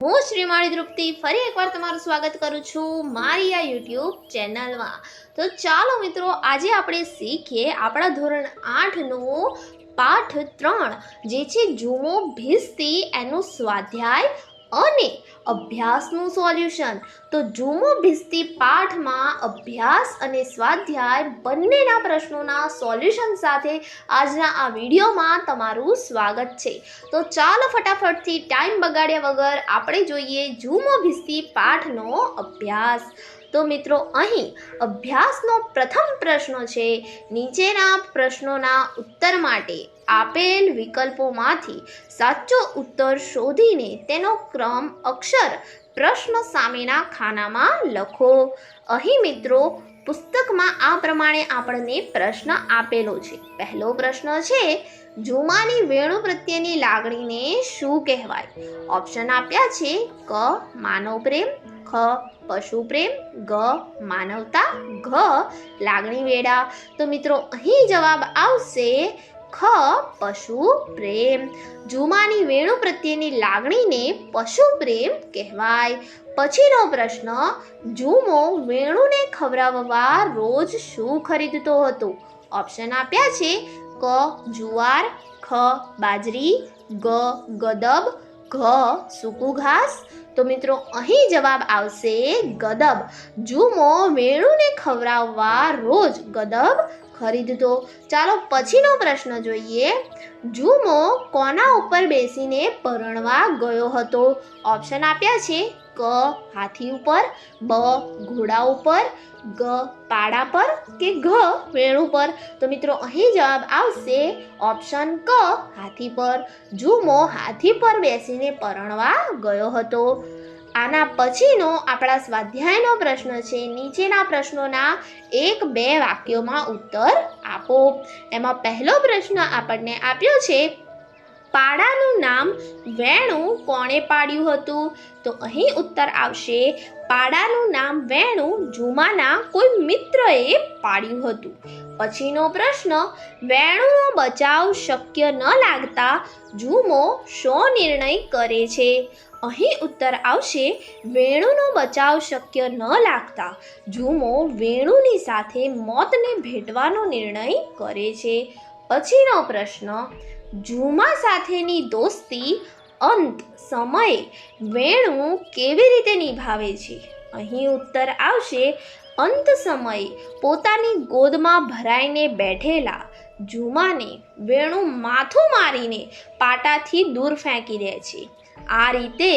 હું શ્રીમાળી દ્રુપતિ ફરી એકવાર તમારું સ્વાગત કરું છું મારી આ યુટ્યુબ ચેનલમાં। તો ચાલો મિત્રો, આજે આપણે શીખીએ આપણા ધોરણ 8નું પાઠ 3 જે છે જુમો ભીસ્તી, એનું સ્વાધ્યાય અને અભ્યાસનું સોલ્યુશન। તો જુમો ભીસ્તી પાઠમાં અભ્યાસ અને સ્વાધ્યાય બંનેના પ્રશ્નોના સોલ્યુશન સાથે આજના આ વિડીયોમાં તમારું સ્વાગત છે। તો ચાલો ફટાફટથી ટાઈમ બગાડ્યા વગર આપણે જોઈએ જુમો ભીસ્તી પાઠનો અભ્યાસ। તો મિત્રો, અહીં અભ્યાસનો પ્રથમ પ્રશ્ન છે, નીચેના પ્રશ્નોના ઉત્તર માટે આપેલ વિકલ્પોમાંથી સાચો ઉત્તર શોધીને તેનો ક્રમ અક્ષર પ્રશ્ન સામેના ખાનામાં લખો। અહીં મિત્રો પુસ્તકમાં આ પ્રમાણે આપણને પ્રશ્ન આપેલો છે। પહેલો પ્રશ્ન છે, જુમાની વેણુ પ્રત્યેની લાગણીને શું કહેવાય? ઓપ્શન આપ્યા છે ક માનવ પ્રેમ, ખ પશુ પ્રેમ, ગ માનવતા, ઘ લાગણી વેડા। તો મિત્રો અહીં જવાબ આવશે ખ પશુ પ્રેમ। જુમાની વેણુ પ્રત્યેની લાગણીને પશુ પ્રેમ કહેવાય। પછીનો પ્રશ્ન, જુમો વેણુને ખવડાવવા રોજ શું ખરીદતો હતો? ઓપ્શન આપ્યા છે ક જુવાર, ખ બાજરી, ગ ગદબ, ઘ સૂકું ઘાસ। તો મિત્રો અહીં જવાબ આવશે ગદબ। જુમો વેણુને ખવડાવવા રોજ ગદબ ખરીદતો। ચાલો પછીનો પ્રશ્ન જોઈએ, જુમો કોના ઉપર બેસીને પરણવા ગયો હતો? ઓપ્શન આપ્યા છે ક હાથી ઉપર, બ ઘોડા ઉપર, ગ પાડા પર કે ઘ વેણુ પર। તો મિત્રો અહીં જવાબ આવશે ઓપ્શન ક હાથી પર। જુમો હાથી પર બેસીને પરણવા ગયો હતો। આના પછીનો આપણા સ્વાધ્યાયનો પ્રશ્ન છે, નીચેના પ્રશ્નોના 1-2 વાક્યોમાં ઉત્તર આપો। એમાં પહેલો પ્રશ્ન આપણને આપ્યો છે, પાડાનું નામ વેણુ કોણે પાડ્યું હતું? તો અહીં ઉત્તર આવશે પાડાનું નામ વેણુ જુમાના કોઈ મિત્રએ પાડ્યું હતું। પછીનો પ્રશ્ન, વેણુનો બચાવ શક્ય ન લાગતા જુમો શો નિર્ણય કરે છે? અહીં ઉત્તર આવશે વેણુનો બચાવ શક્ય ન લાગતા જુમો વેણુની સાથે મોતને ભેટવાનો નિર્ણય કરે છે। પછીનો પ્રશ્ન, જુમા સાથેની દોસ્તી અંત સમયે વેણુ કેવી રીતે નિભાવે છે? અહીં ઉત્તર આવશે અંત સમયે પોતાની ગોદમાં ભરાઈને બેઠેલા જુમાને વેણુ માથું મારીને પાટાથી દૂર ફેંકી દે છે। આ રીતે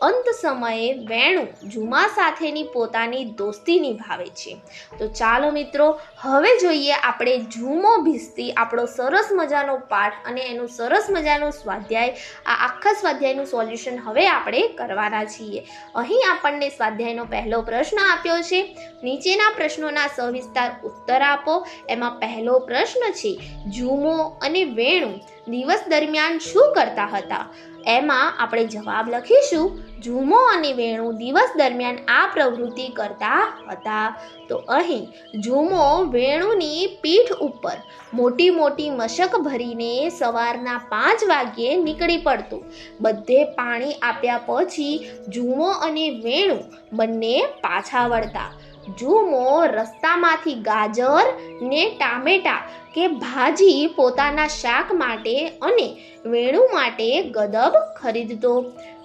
અંત સમયે વેણુ જુમા સાથેની પોતાની દોસ્તી નિભાવે છે। તો ચાલો મિત્રો, હવે જોઈએ આપણે જુમો ભીસ્તી, આપણો સરસ મજાનો પાઠ અને એનું સરસ મજાનું સ્વાધ્યાય। આ આખા સ્વાધ્યાયનું સોલ્યુશન હવે આપણે કરવાના છીએ। અહીં આપણને સ્વાધ્યાયનો પહેલો પ્રશ્ન આપ્યો છે, નીચેના પ્રશ્નોના સવિસ્તાર ઉત્તર આપો। એમાં પહેલો પ્રશ્ન છે, જુમો અને વેણુ દિવસ દરમિયાન શું કરતા હતા? એમાં આપણે જવાબ લખીશું, જુમો અને વેણુ દિવસ દરમિયાન આ પ્રવૃત્તિ કરતા હતા। તો અહીં જુમો વેણુની પીઠ ઉપર મોટી મોટી મશક ભરીને સવારના 5 વાગ્યે નીકળી પડતો। બધે પાણી આપ્યા પછી જુમો અને વેણુ બંને પાછા વળતા। જુમો રસ્તામાંથી ગાજર ને ટામેટા કે ભાજી પોતાના શાક માટે અને વેણુ માટે ગદબ ખરીદતો।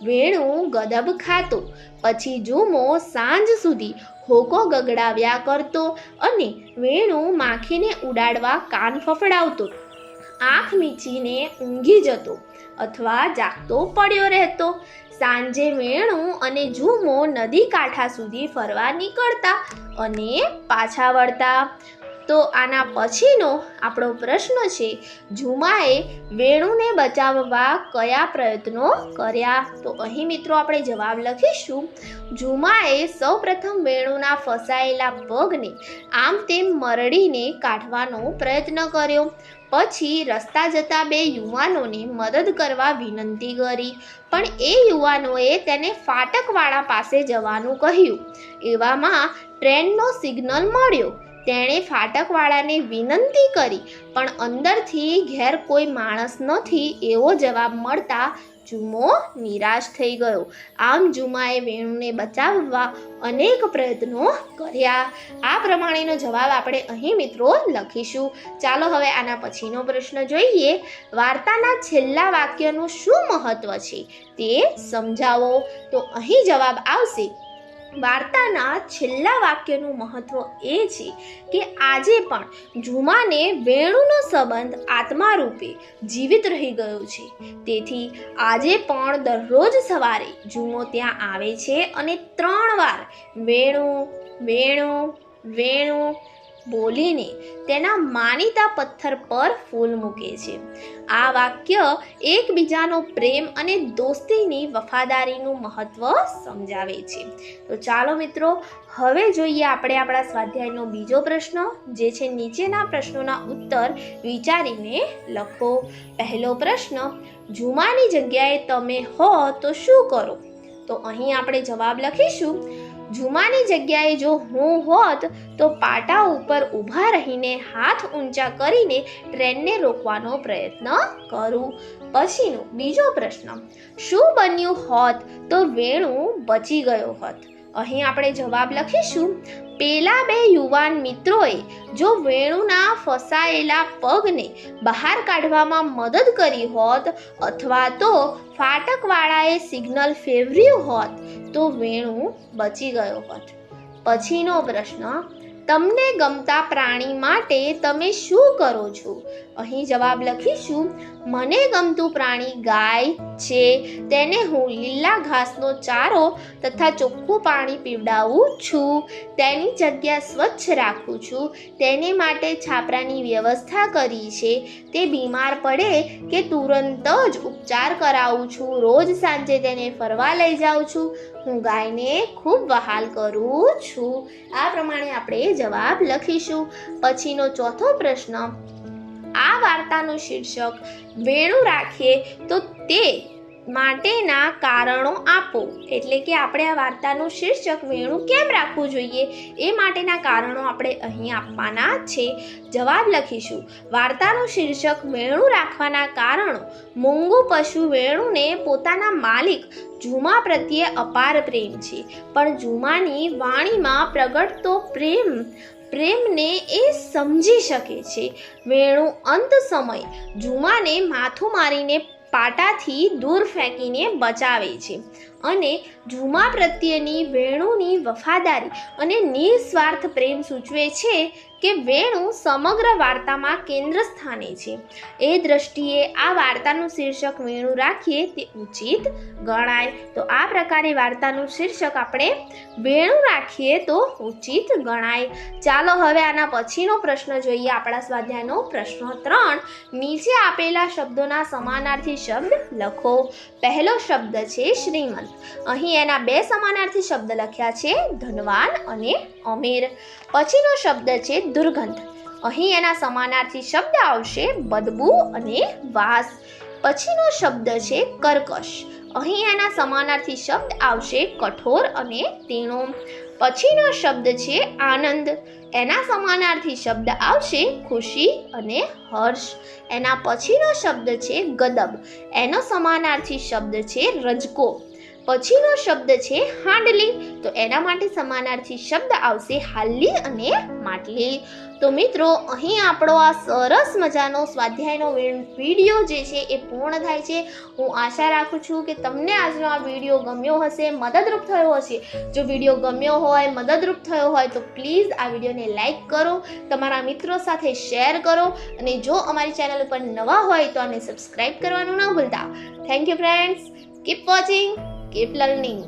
વેણુ ગદબ ખાતો, પછી જુમો સાંજ સુધી હોકો ગગડાવ્યા કરતો અને વેણુ માખીને ઉડાડવા કાન ફફડાવતો, આંખ મીચીને ઊંઘી જતો અથવા જાગતો પડ્યો રહેતો। સાંજે વેણુ અને જુમો નદી કાંઠા સુધી ફરવા નીકળતા અને પાછા વળતા। તો આના પછીનો આપણો પ્રશ્ન છે, જુમાએ વેણુને બચાવવા કયા પ્રયત્નો કર્યા? તો અહીં મિત્રો આપણે જવાબ લખીશું, જુમાએ સૌપ્રથમ વેણુના ફસાયેલા પગને આમ તેમ મરડીને કાઢવાનો પ્રયત્ન કર્યો। પછી રસ્તા જતા 2 યુવાનોને મદદ કરવા વિનંતી કરી, પણ એ યુવાનોએ તેને ફાટકવાળા પાસે જવાનું કહ્યું। એવામાં ટ્રેનનો સિગ્નલ મળ્યો। તેણે ફાટકવાળાને વિનંતી કરી, પણ અંદરથી ઘેર કોઈ માણસ નથી એવો જવાબ મળતા જુમો નિરાશ થઈ ગયો. આમ જુમાએ વેણુને બચાવવા અનેક પ્રયત્નો કર્યા. આ પ્રમાણેનો જવાબ આપણે અહીં મિત્રો લખીશું. ચાલો હવે આના પછીનો પ્રશ્ન જોઈએ. વાર્તાના છેલ્લા વાક્યનું શું મહત્વ છે તે સમજાવો. તો અહીં જવાબ આવશે, વાર્તાના છેલ્લા વાક્યનું મહત્વ એ છે કે આજે પણ જુમાને વેણુનો સંબંધ આત્મા રૂપે જીવિત રહી ગયો છે. તેથી આજે પણ દરરોજ સવારે જુમો ત્યાં આવે છે અને 3 વાર વેણુ વેણુ વેણુ બોલીને તેના માનીતા પથ્થર પર ફૂલ મૂકે છે. આ વાક્ય એકબીજાનો પ્રેમ અને દોસ્તીની વફાદારીનું મહત્વ સમજાવે છે. તો ચાલો મિત્રો, હવે જોઈએ આપણે આપણા સ્વાધ્યાયનો બીજો પ્રશ્ન, જે છે નીચેના પ્રશ્નોના ઉત્તર વિચારીને લખો. પહેલો પ્રશ્ન, જુમાની જગ્યાએ તમે હો તો શું કરો? તો અહીં આપણે જવાબ લખીશું, જુમાની જગ્યાએ જો હું હોત તો પાટા ઉપર ઊભા રહીને હાથ ઊંચા કરીને ટ્રેનને રોકવાનો પ્રયત્ન કરું. પછીનો બીજો પ્રશ્ન, શું બન્યું હોત તો વેણુ બચી ગયો હોત? અહીં આપણે જવાબ લખીશું, પેલા 2 યુવાન મિત્રોએ જો વેણુના ફસાયેલા પગને બહાર કાઢવામાં મદદ કરી હોત અથવા તો ફાટકવાળાએ સિગ્નલ ફેરવ્યું હોત તો વેણુ બચી ગયો હોત. પછીનો પ્રશ્ન, તમને ગમતા પ્રાણી માટે તમે શું કરો છો? અહીં જવાબ લખીશું, મને ગમતું પ્રાણી ગાય છે. તેને હું લીલા ઘાસનો ચારો તથા ચોખ્ખું પાણી પીવડાવું છું. તેની જગ્યા સ્વચ્છ રાખું છું. તેને માટે છાપરાની વ્યવસ્થા કરી છે. તે બીમાર પડે કે તુરંત જ ઉપચાર કરાવું છું. રોજ સાંજે તેને ફરવા લઈ જાઉં છું. હું ગાયને ખૂબ વહાલ કરું છું. આ પ્રમાણે આપણે જવાબ લખીશું. પછીનો ચોથો પ્રશ્ન, આ વાર્તાનું શીર્ષક વેણુ રાખીએ તો તે માટેના કારણો આપો. એટલે કે આપણે આ વાર્તાનું શીર્ષક વેણુ કેમ રાખવું જોઈએ એ માટેના કારણો આપણે અહીં આપવાના છે. જવાબ લખીશું, વાર્તાનું શીર્ષક વેણુ રાખવાના કારણો. મૂંગું પશુ વેણુને પોતાના માલિક જુમા પ્રત્યે અપાર પ્રેમ છે, પણ જુમાની વાણીમાં પ્રગટતો પ્રેમને એ સમજી શકે છે. વેણુ અંત સમય જુમાને માથું મારીને પાટાથી દૂર ફેંકીને બચાવે છે અને જુમા પ્રત્યેની વેણુની વફાદારી અને નિસ્વાર્થ પ્રેમ સૂચવે છે કે વેણુ સમગ્ર વાર્તામાં કેન્દ્ર સ્થાને છે. એ દ્રષ્ટિએ આ વાર્તાનું શીર્ષક વેણુ રાખીએ તે ઉચિત ગણાય. તો આ પ્રકારે વાર્તાનું શીર્ષક આપણે વેણુ રાખીએ તો ઉચિત ગણાય. ચાલો હવે આના પછીનો પ્રશ્ન જોઈએ. આપણા સ્વાધ્યાયનો પ્રશ્ન 3, નીચે આપેલા શબ્દોના સમાનાર્થી શબ્દ લખો. પહેલો શબ્દ છે શ્રીમંત. અહીં એના 2 સમાનાર્થી શબ્દ લખ્યા છે, ધનવાન અને અમીર. પછીનો શબ્દ છે દુર્ગંધ. અહીં એના સમાનાર્થી શબ્દ આવશે બદબુ અને વાસ. પછીનો શબ્દ છે કર્કશ. અહીં એના સમાનાર્થી શબ્દ આવશે કઠોર અને તીણો. પછીનો શબ્દ છે આનંદ. એના સમાનાર્થી શબ્દ આવશે ખુશી અને હર્ષ. એના પછીનો શબ્દ છે ગદબ. એનો સમાનાર્થી શબ્દ છે રજકો. પછીનો શબ્દ છે હાંડલી. તો એના માટે સમાનાર્થી શબ્દ આવશે હાલી અને માટલી. તો મિત્રો, અહીં આપણો આ સરસ મજાનો સ્વાધ્યાયનો વિડીયો જે છે એ પૂર્ણ થાય છે. હું આશા રાખું છું કે તમને આજનો આ વિડીયો ગમ્યો હશે, મદદરૂપ થયો હશે. જો વિડીયો ગમ્યો હોય, મદદરૂપ થયો હોય તો પ્લીઝ આ વિડીયોને લાઈક કરો, તમારા મિત્રો સાથે શેર કરો અને જો અમારી ચેનલ ઉપર નવા હોય તો આને સબસ્ક્રાઈબ કરવાનું ન ભૂલતા. Thank you friends. Keep watching, keep learning.